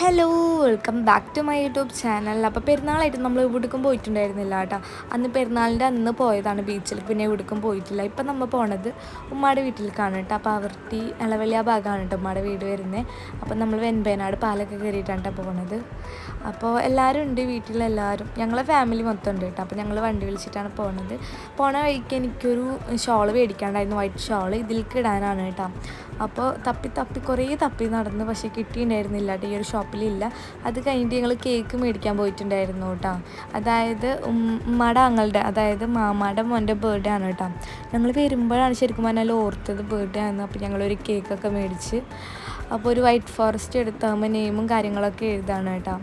Hello, welcome back to my YouTube channel. അപ്പോൾ പെരുന്നാളായിട്ട് നമ്മൾ എവിടേക്കും പോയിട്ടുണ്ടായിരുന്നില്ല കേട്ടോ. അന്ന് പെരുന്നാളിൻ്റെ അന്ന് പോയതാണ് ബീച്ചിൽ, പിന്നെ എവിടേക്കും പോയിട്ടില്ല. ഇപ്പം നമ്മൾ പോണത് ഉമ്മയുടെ വീട്ടിലേക്കാണ് കേട്ടോ. അപ്പോൾ അവർട്ടി ഇളവള്ളി ആ ഭാഗമാണ് കേട്ടോ ഉമ്മയുടെ വീട് വരുന്നത്. അപ്പം നമ്മൾ വെൻപേനാട് പാലൊക്കെ കയറിയിട്ടാണ് കേട്ടോ പോണത്. അപ്പോൾ എല്ലാവരും ഉണ്ട് വീട്ടിലെല്ലാവരും, ഞങ്ങളെ ഫാമിലി മൊത്തം ഉണ്ട് കേട്ടോ. അപ്പോൾ ഞങ്ങൾ വണ്ടി വിളിച്ചിട്ടാണ് പോണത്. പോണ വഴിക്ക് എനിക്കൊരു ഷോൾ മേടിക്കാണ്ടായിരുന്നു, വൈറ്റ് ഷോൾ ഇതിലേക്ക് ഇടാനാണ് കേട്ടോ. അപ്പോൾ തപ്പി കുറേ തപ്പി നടന്ന്, പക്ഷേ കിട്ടിയിട്ടുണ്ടായിരുന്നില്ല കേട്ടോ, ഈ ഒരു ഷോപ്പിലില്ല. അത് കഴിഞ്ഞിട്ട് ഞങ്ങൾ കേക്ക് മേടിക്കാൻ പോയിട്ടുണ്ടായിരുന്നു കേട്ടോ. അതായത് ഉമ്മയുടെ ആങ്ങളുടെ, അതായത് മാമായുടെ മോൻ്റെ ബർത്ത്ഡേ ആണ് കേട്ടോ. ഞങ്ങൾ വരുമ്പോഴാണ് ശരിക്കും പറഞ്ഞാൽ ഓർത്തത് ബർത്ത്ഡേ ആയിരുന്നു. അപ്പോൾ ഞങ്ങളൊരു കേക്കൊക്കെ മേടിച്ച്, അപ്പോൾ ഒരു വൈറ്റ് ഫോറസ്റ്റ് എടുത്താകുമ്പോൾ നെയിമും കാര്യങ്ങളൊക്കെ എഴുതാണ് കേട്ടോ.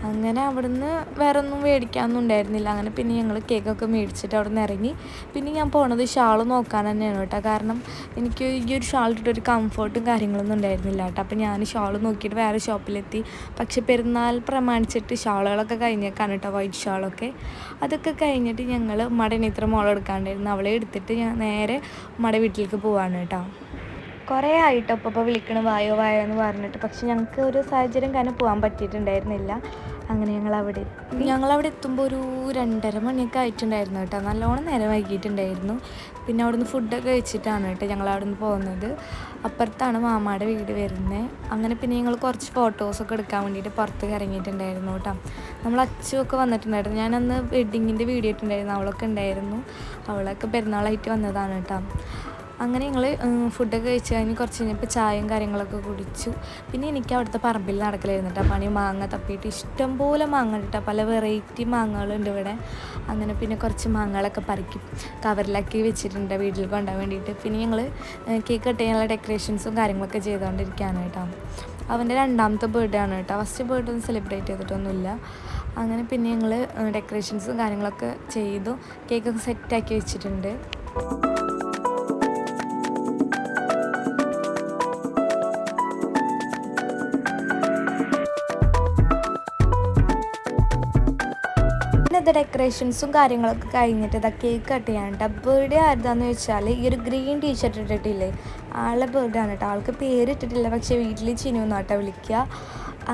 അങ്ങനെ അവിടുന്ന് വേറെ ഒന്നും മേടിക്കാനൊന്നും ഉണ്ടായിരുന്നില്ല. അങ്ങനെ പിന്നെ ഞങ്ങൾ കേക്കൊക്കെ മേടിച്ചിട്ട് അവിടെ നിന്ന് ഇറങ്ങി. പിന്നെ ഞാൻ പോണത് ഷാൾ നോക്കാൻ തന്നെയാണ് കേട്ടോ. കാരണം എനിക്ക് ഈ ഒരു ഷാൾ ഇട്ടിട്ടൊരു കംഫർട്ടും കാര്യങ്ങളൊന്നും ഉണ്ടായിരുന്നില്ല കേട്ടോ. അപ്പോൾ ഞാൻ ഷാൾ നോക്കിയിട്ട് വേറെ ഷോപ്പിലെത്തി. പക്ഷെ പെരുന്നാൾ പ്രമാണിച്ചിട്ട് ഷാളുകളൊക്കെ കഴിഞ്ഞേക്കാണ് കേട്ടോ, വൈറ്റ് ഷാളൊക്കെ. അതൊക്കെ കഴിഞ്ഞിട്ട് ഞങ്ങൾ ഉമ്മയുടെ ഇത്ര മോളെടുക്കാണ്ടായിരുന്നു, അവളെ എടുത്തിട്ട് ഞാൻ നേരെ ഉമ്മയുടെ വീട്ടിലേക്ക് പോവാണ് കേട്ടോ. കുറേ ആയിട്ടോ ഇപ്പോൾ വിളിക്കണം വായോ എന്ന് പറഞ്ഞിട്ട്. പക്ഷെ ഞങ്ങൾക്ക് ഒരു സാഹചര്യം കാരണം പോകാൻ പറ്റിയിട്ടുണ്ടായിരുന്നില്ല. അങ്ങനെ ഞങ്ങളവിടെ എത്തുമ്പോൾ ഒരു 2:30 മണിയൊക്കെ ആയിട്ടുണ്ടായിരുന്നു കേട്ടോ. നല്ലോണം നേരം വൈകിയിട്ടുണ്ടായിരുന്നു. പിന്നെ അവിടുന്ന് ഫുഡൊക്കെ കഴിച്ചിട്ടാണ് കേട്ടോ ഞങ്ങൾ അവിടെ നിന്ന് പോകുന്നത്. അപ്പുറത്താണ് മാമായുടെ വീട് വരുന്നത്. അങ്ങനെ പിന്നെ ഞങ്ങൾ കുറച്ച് ഫോട്ടോസൊക്കെ എടുക്കാൻ വേണ്ടിയിട്ട് പുറത്തേക്ക് ഇറങ്ങിയിട്ടുണ്ടായിരുന്നു കേട്ടോ. നമ്മൾ അച്ചുമൊക്കെ വന്നിട്ടുണ്ടായിരുന്നു. ഞാനന്ന് വെഡ്ഡിങ്ങിൻ്റെ വീഡിയോ ഇട്ടുണ്ടായിരുന്നു, അവളൊക്കെ ഉണ്ടായിരുന്നു. അവളൊക്കെ പെരുന്നാളായിട്ട് വന്നതാണ് കേട്ടോ. അങ്ങനെ ഞങ്ങൾ ഫുഡൊക്കെ കഴിച്ച് കഴിഞ്ഞ് കുറച്ച് കഴിഞ്ഞപ്പോൾ ചായയും കാര്യങ്ങളൊക്കെ കുടിച്ചു. പിന്നെ എനിക്ക് അവിടുത്തെ പറമ്പിൽ നടക്കലായിരുന്നു കേട്ടോ പണി. മാങ്ങ തപ്പിയിട്ട് ഇഷ്ടംപോലെ മാങ്ങ കേട്ടോ, പല വെറൈറ്റി മാങ്ങകളുണ്ട് ഇവിടെ. അങ്ങനെ പിന്നെ കുറച്ച് മാങ്ങകളൊക്കെ പറിക്കും, കവറിലാക്കി വെച്ചിട്ടുണ്ട് വീട്ടിൽ കൊണ്ടുപോകാൻ വേണ്ടിയിട്ട്. പിന്നെ ഞങ്ങൾ കേക്ക് കട്ട് ചെയ്യാനുള്ള ഡെക്കറേഷൻസും കാര്യങ്ങളൊക്കെ ചെയ്തുകൊണ്ടിരിക്കുകയാണ് കേട്ടോ. അവൻ്റെ 2ാമത്തെ ബർത്ത്ഡേ ആണ് കേട്ടോ. ഫസ്റ്റ് ബർത്ത്ഡേ ഒന്നും സെലിബ്രേറ്റ് ചെയ്തിട്ടൊന്നുമില്ല. അങ്ങനെ പിന്നെ ഞങ്ങൾ ഡെക്കറേഷൻസും കാര്യങ്ങളൊക്കെ ചെയ്തു, കേക്കൊക്കെ സെറ്റാക്കി വെച്ചിട്ടുണ്ട്. ഇത് ഡെക്കറേഷൻസും കാര്യങ്ങളൊക്കെ കഴിഞ്ഞിട്ട് ഇതാ കേക്ക് കട്ട് ചെയ്യാൻ കേട്ടോ. ബർത്ത്ഡേ ആരുതാന്ന് വെച്ചാൽ ഈ ഒരു ഗ്രീൻ ടീഷർട്ട് ഇട്ടിട്ടില്ലേ, ആളുടെ ബർത്ത്ഡേ ആണ് കേട്ടോ. ആൾക്ക് പേരിട്ടിട്ടില്ല, പക്ഷേ വീട്ടിൽ ചിനു എന്നാട്ടോ വിളിക്കുക.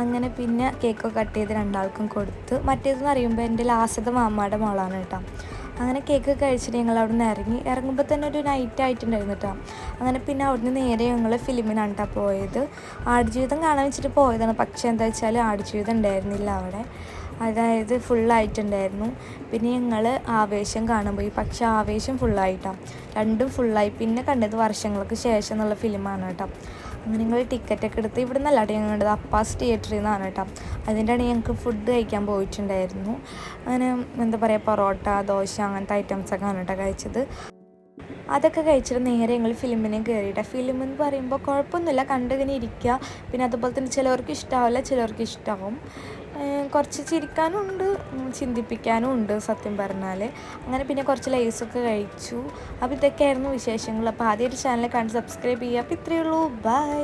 അങ്ങനെ പിന്നെ കേക്കൊക്കെ കട്ട് ചെയ്ത് 2ആൾക്കും കൊടുത്ത്. മറ്റേതെന്ന് അറിയുമ്പോൾ എൻ്റെ ലാസ്റ്റത്തെ മാമ്മയുടെ മോളാണ് കേട്ടോ. അങ്ങനെ കേക്ക് കഴിച്ചിട്ട് ഞങ്ങൾ അവിടെ നിന്ന് ഇറങ്ങുമ്പോൾ തന്നെ ഒരു നൈറ്റ് ആയിട്ടുണ്ടായിരുന്നു കേട്ടോ. അങ്ങനെ പിന്നെ അവിടുന്ന് നേരെ ഞങ്ങൾ ഫിലിമിനാണ് കേട്ടോ പോയത്. ആടുജീവിതം കാണാൻ വെച്ചിട്ട് പോയതാണ്, പക്ഷേ എന്താ വെച്ചാൽ ആടുജീവിതം ഉണ്ടായിരുന്നില്ല അവിടെ, അതായത് ഫുള്ളായിട്ടുണ്ടായിരുന്നു. പിന്നെ ഞങ്ങൾ ആവേശം കാണാൻ പോയി, പക്ഷേ ആവേശം ഫുള്ളായിട്ടാണ്, രണ്ടും ഫുള്ളായി. പിന്നെ കണ്ടത് വർഷങ്ങൾക്ക് ശേഷം എന്നുള്ള ഫിലിമാണ് കേട്ടോ. അങ്ങനെ ഞങ്ങൾ ടിക്കറ്റൊക്കെ എടുത്ത് ഇവിടെ നിന്നല്ല കേട്ടോ ഞങ്ങൾ കണ്ടത്, അപ്പാസ് തിയേറ്ററിൽ നിന്നാണ് കേട്ടോ. അതിൻ്റെയാണ് ഞങ്ങൾക്ക് ഫുഡ് കഴിക്കാൻ പോയിട്ടുണ്ടായിരുന്നു. അങ്ങനെ എന്താ പറയുക, പൊറോട്ട, ദോശ അങ്ങനത്തെ ഐറ്റംസൊക്കെ ആണ് കേട്ടോ കഴിച്ചത്. അതൊക്കെ കഴിച്ചിട്ട് നേരെ ഞങ്ങൾ ഫിലിമിനെ കയറിയിട്ട്. ഫിലിം എന്ന് പറയുമ്പോൾ കുഴപ്പമൊന്നുമില്ല, കണ്ടിങ്ങനെ ഇരിക്കുക. പിന്നെ അതുപോലെ തന്നെ ചിലവർക്ക് ഇഷ്ടമാവില്ല, ചിലവർക്ക് ഇഷ്ടമാവും. കുറച്ച് ചിരിക്കാനും ഉണ്ട്, ചിന്തിപ്പിക്കാനും ഉണ്ട് സത്യം പറഞ്ഞാൽ. അങ്ങനെ പിന്നെ കുറച്ച് ലൈസൊക്കെ കഴിച്ചു. അപ്പോൾ ഇതൊക്കെയായിരുന്നു വിശേഷങ്ങൾ. അപ്പോൾ ആദ്യമായിട്ട് ചാനൽ കണ്ട് സബ്സ്ക്രൈബ് ചെയ്യുക. അപ്പോൾ ഇത്രയേ ഉള്ളൂ, ബൈ.